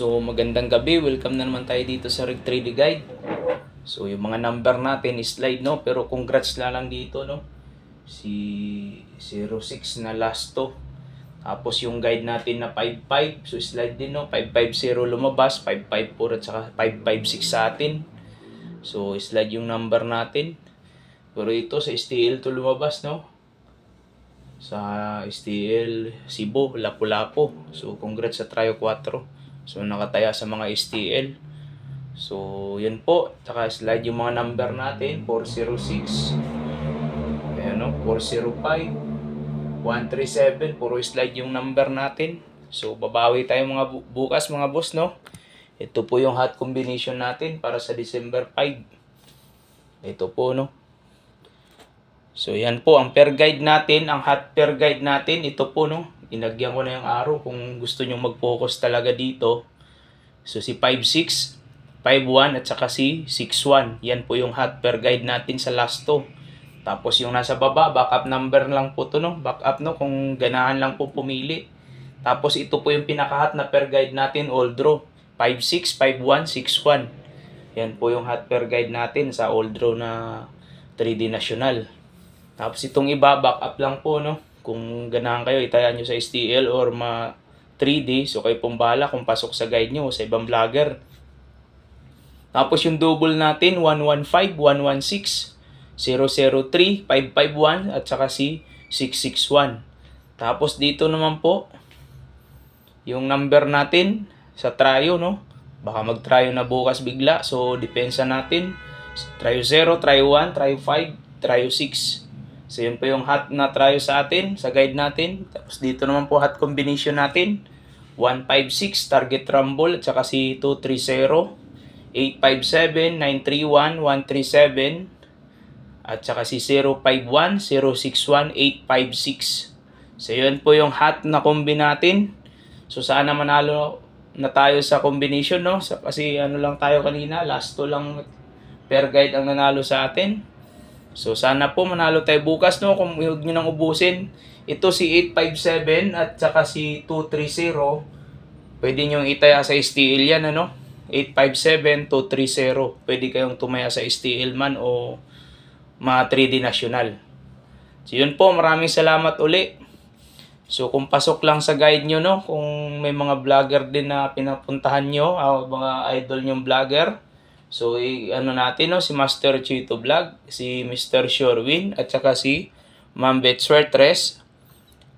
So magandang gabi, welcome na naman tayo dito sa Rig 3D Guide. So yung mga number natin is slide, no, pero congrats na lang dito, no. Si 06 na last to. Tapos yung guide natin na 55, so slide din, no. 550 lumabas, 554 at saka 556 sa atin. So slide yung number natin. Pero ito sa STL to lumabas, no. Sa STL Cebu, Lapu-Lapu. So congrats sa Trio 4. So nakataya sa mga STL. So yun po. Tsaka slide yung mga number natin. 406. Ayan, no? 405. 137. Puro slide yung number natin. So babawi tayo mga bukas mga boss, no? Ito po yung hot combination natin para sa December 5. Ito po, no? So yan po ang pair guide natin. Ang hot pair guide natin. Ito po, no? Inagyan ko na yung araw kung gusto nyo mag-focus talaga dito. So si 56, 51 at saka si 61. Yan po yung hot pair guide natin sa last to. Tapos yung nasa baba, backup number lang po to, no? Backup, no? Kung ganahan lang po pumili. Tapos ito po yung pinaka-hot na pair guide natin, all draw. 56, 51, 61. Yan po yung hot pair guide natin sa all draw na 3D National. Tapos itong iba, backup lang po, no? Kung ganahan kayo, itaya nyo sa STL or 3D. So kayo pong bahala kung pasok sa guide nyo o sa ibang vlogger. Tapos yung double natin, 115, 116, 003, 551 at saka si 661. Tapos dito naman po, yung number natin sa trio, no? Baka mag-trio na bukas bigla. So depensa natin. Trio 0, trio 1, trio 5, trio 6. So yun po yung hot na trio sa atin, sa guide natin. Tapos dito naman po hot combination natin. 156, target rumble, at saka si 230. 857, 931, 137. At saka si 051, 061, 856. So yun po yung hot na combi natin. So sana manalo na tayo sa combination, no? Kasi ano lang tayo kanina, last to lang pair guide ang nanalo sa atin. So sana po manalo tayo bukas, no? Kung huwag nyo nang ubusin. Ito si 857 at saka si 230. Pwede nyo itaya sa STL yan, ano? 857, 230. Pwede kayong tumaya sa STL man o mga 3D National. So yun po, maraming salamat uli. So kung pasok lang sa guide nyo, no? Kung may mga vlogger din na pinapuntahan nyo, mga idol nyong vlogger. So, ano natin, no? Si Master Chito Vlog, si Mr. Shorewin, at saka si Ma'am Betswertres,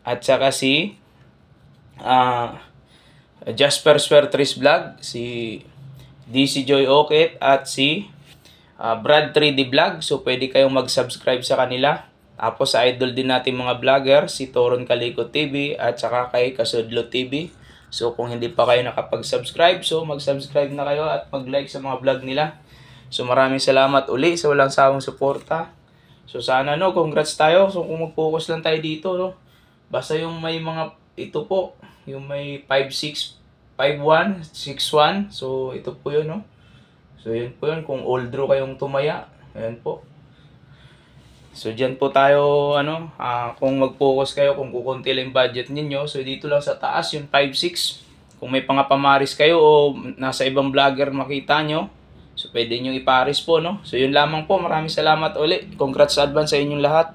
at saka si Jasper Swertres Vlog, si DC Joy Okit, at si Brad 3D Vlog. So, pwede kayong mag-subscribe sa kanila. Tapos, sa idol din natin mga vlogger, si Toron Calico TV, at saka kay Kasudlo TV. So kung hindi pa kayo nakapag-subscribe, so mag-subscribe na kayo at mag-like sa mga vlog nila. So maraming salamat uli sa walang sawang suporta. So sana, no, congrats tayo. So kung mag-focus lang tayo dito, no. Basta yung may mga, ito po, yung may 56, 51, 61. So ito po yun, no. So yun po yun, kung all draw kayong tumaya, ayan po. So dyan po tayo, ano, kung mag-focus kayo, kung kukunti lang yung budget ninyo. So dito lang sa taas, yung 5-6. Kung may pamaris kayo o nasa ibang vlogger makita nyo, so pwede nyo iparis po, no. So yun lamang po, maraming salamat uli. Congrats sa advance sa inyong lahat.